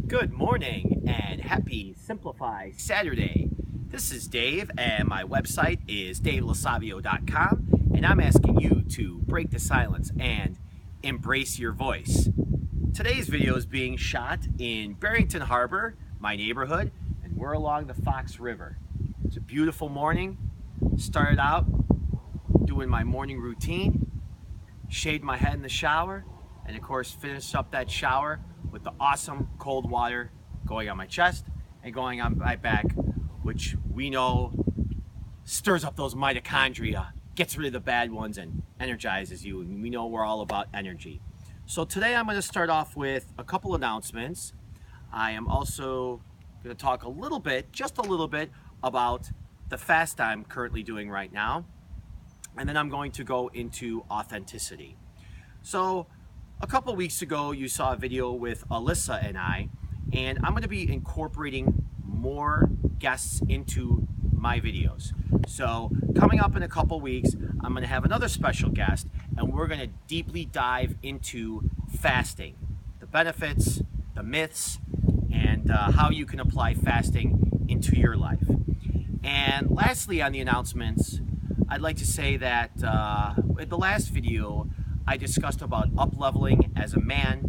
Good morning and happy Simplify Saturday. This is Dave and my website is LoSavio.com, and I'm asking you to break the silence and embrace your voice. Today's video is being shot in Barrington Harbor, my neighborhood, and we're along the Fox River. It's a beautiful morning. Started out doing my morning routine, shaved my head in the shower, and of course finished up that shower with the awesome cold water going on my chest and going on my back, which we know stirs up those mitochondria, gets rid of the bad ones, and energizes you. And we know we're all about energy. So today I'm going to start off with a couple announcements. I am also going to talk a little bit, just a little bit, about the fast I'm currently doing right now. And then I'm going to go into authenticity. So a couple weeks ago, you saw a video with Alyssa and I'm going to be incorporating more guests into my videos. So coming up in a couple weeks, I'm going to have another special guest, and we're going to deeply dive into fasting, the benefits, the myths, and how you can apply fasting into your life. And lastly, on the announcements, I'd like to say that in the last video, I discussed about up-leveling as a man,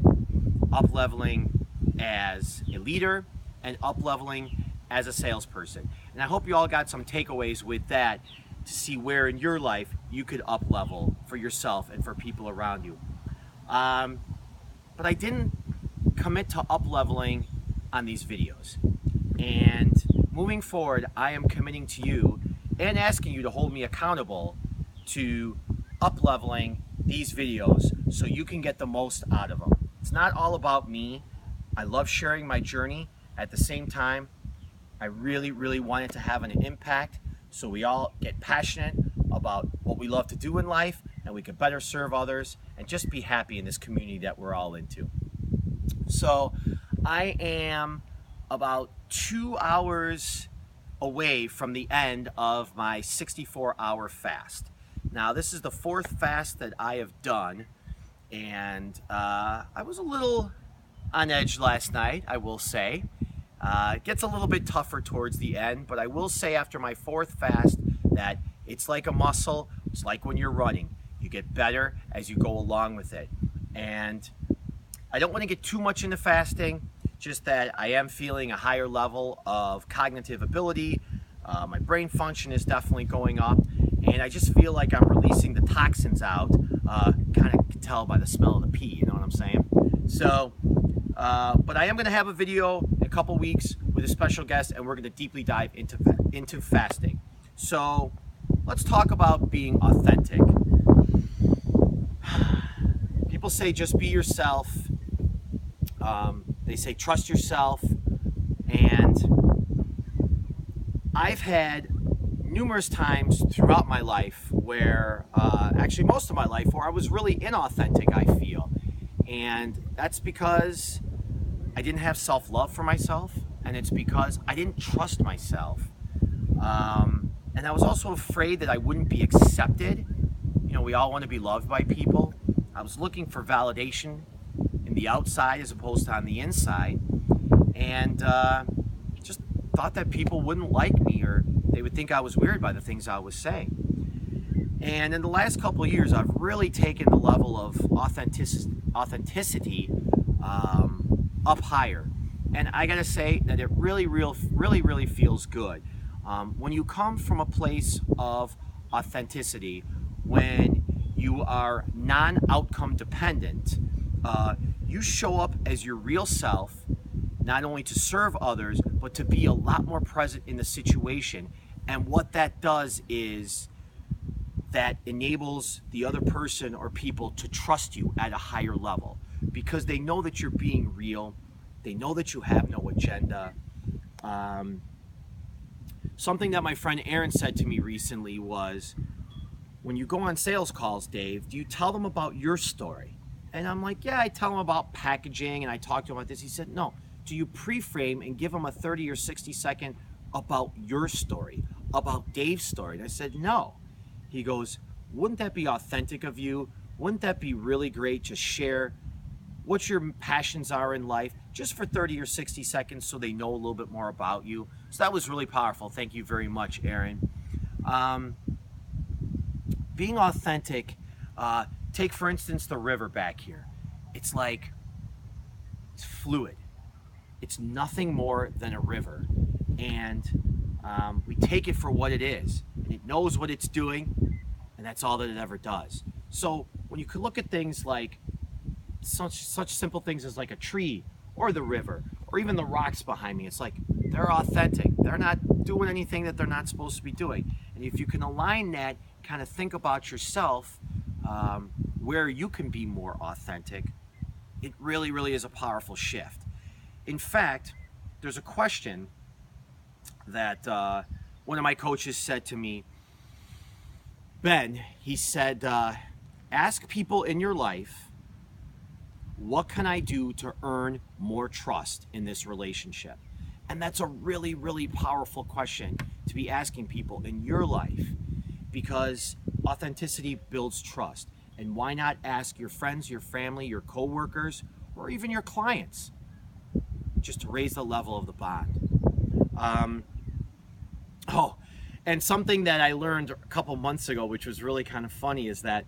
up-leveling as a leader, and up-leveling as a salesperson. And I hope you all got some takeaways with that to see where in your life you could up-level for yourself and for people around you. But I didn't commit to up-leveling on these videos. And moving forward, I am committing to you and asking you to hold me accountable to up-leveling these videos so you can get the most out of them. It's not all about me. I love sharing my journey. At the same time, I really want it to have an impact so we all get passionate about what we love to do in life and we can better serve others and just be happy in this community that we're all into. So I am about 2 hours away from the end of my 64-hour fast. Now, this is the fourth fast that I have done, and I was a little on edge last night, I will say. It gets a little bit tougher towards the end, but I will say after my fourth fast that it's like a muscle. It's like when you're running. You get better as you go along with it. And I don't want to get too much into fasting, just that I am feeling a higher level of cognitive ability. My brain function is definitely going up. And I just feel like I'm releasing the toxins out. Kind of can tell by the smell of the pee, you know what I'm saying? So, but I am going to have a video in a couple weeks with a special guest, and we're going to deeply dive into fasting. So, let's talk about being authentic. People say just be yourself. They say trust yourself. And I've had numerous times throughout my life where, actually most of my life, where I was really inauthentic, I feel. And that's because I didn't have self-love for myself, and it's because I didn't trust myself. And I was also afraid that I wouldn't be accepted. You know, we all want to be loved by people. I was looking for validation in the outside as opposed to on the inside. And just thought that people wouldn't like me, or they would think I was weird by the things I was saying. And in the last couple of years, I've really taken the level of authenticity up higher. And I gotta say that it really feels good. When you come from a place of authenticity, when you are non-outcome dependent, you show up as your real self, not only to serve others, but to be a lot more present in the situation. And what that does is that enables the other person or people to trust you at a higher level, because they know that you're being real. They know that you have no agenda. Something that my friend Aaron said to me recently was, when you go on sales calls, Dave, do you tell them about your story? And I'm like, yeah, I tell them about packaging and I talk to them about this. He said, no. Do you pre-frame and give them a 30 or 60 second about your story, about Dave's story? And I said, no. He goes, wouldn't that be authentic of you? Wouldn't that be really great to share what your passions are in life, just for 30 or 60 seconds so they know a little bit more about you. So that was really powerful. Thank you very much, Aaron. Being authentic, take for instance the river back here. It's like, it's fluid. It's nothing more than a river. And we take it for what it is. And it knows what it's doing, and that's all that it ever does. So when you could look at things like such simple things as like a tree or the river or even the rocks behind me, it's like they're authentic. They're not doing anything that they're not supposed to be doing. And if you can align that, kind of think about yourself, where you can be more authentic, it really, really is a powerful shift. In fact, there's a question that one of my coaches said to me, Ben, he said, ask people in your life, what can I do to earn more trust in this relationship? And that's a really, really powerful question to be asking people in your life, because authenticity builds trust. And why not ask your friends, your family, your coworkers, or even your clients, just to raise the level of the bond. And something that I learned a couple months ago, which was really kind of funny, is that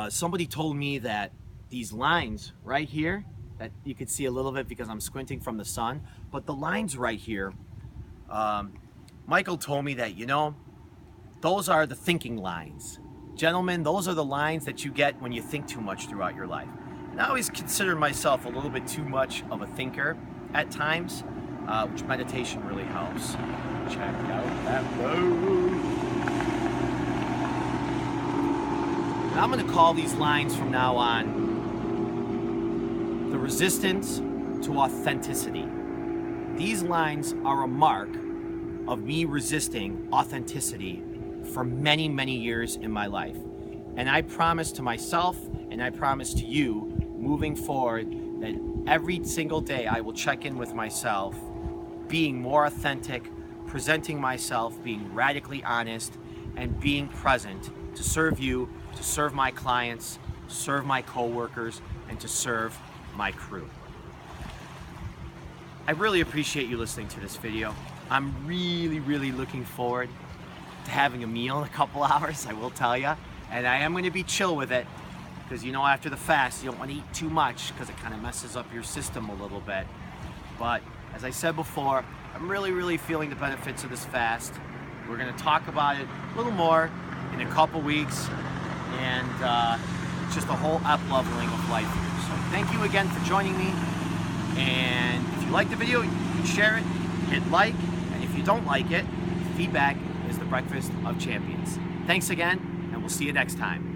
somebody told me that these lines right here, that you could see a little bit because I'm squinting from the sun, but the lines right here, Michael told me that, you know, those are the thinking lines. Gentlemen, those are the lines that you get when you think too much throughout your life. And I always consider myself a little bit too much of a thinker at times, which meditation really helps. Check out that road. And I'm going to call these lines from now on the resistance to authenticity. These lines are a mark of me resisting authenticity for many, many years in my life. And I promise to myself, and I promise to you, moving forward, that every single day I will check in with myself, being more authentic, presenting myself, being radically honest, and being present to serve you, to serve my clients, to serve my coworkers, and to serve my crew. I really appreciate you listening to this video. I'm really, really looking forward to having a meal in a couple hours, I will tell you. And I am going to be chill with it, because you know, after the fast, you don't want to eat too much because it kind of messes up your system a little bit. But as I said before, I'm really, really feeling the benefits of this fast. We're going to talk about it a little more in a couple weeks, and just a whole up-leveling of life here. So thank you again for joining me, and if you like the video, you can share it, hit like, and if you don't like it, feedback is the breakfast of champions. Thanks again, and we'll see you next time.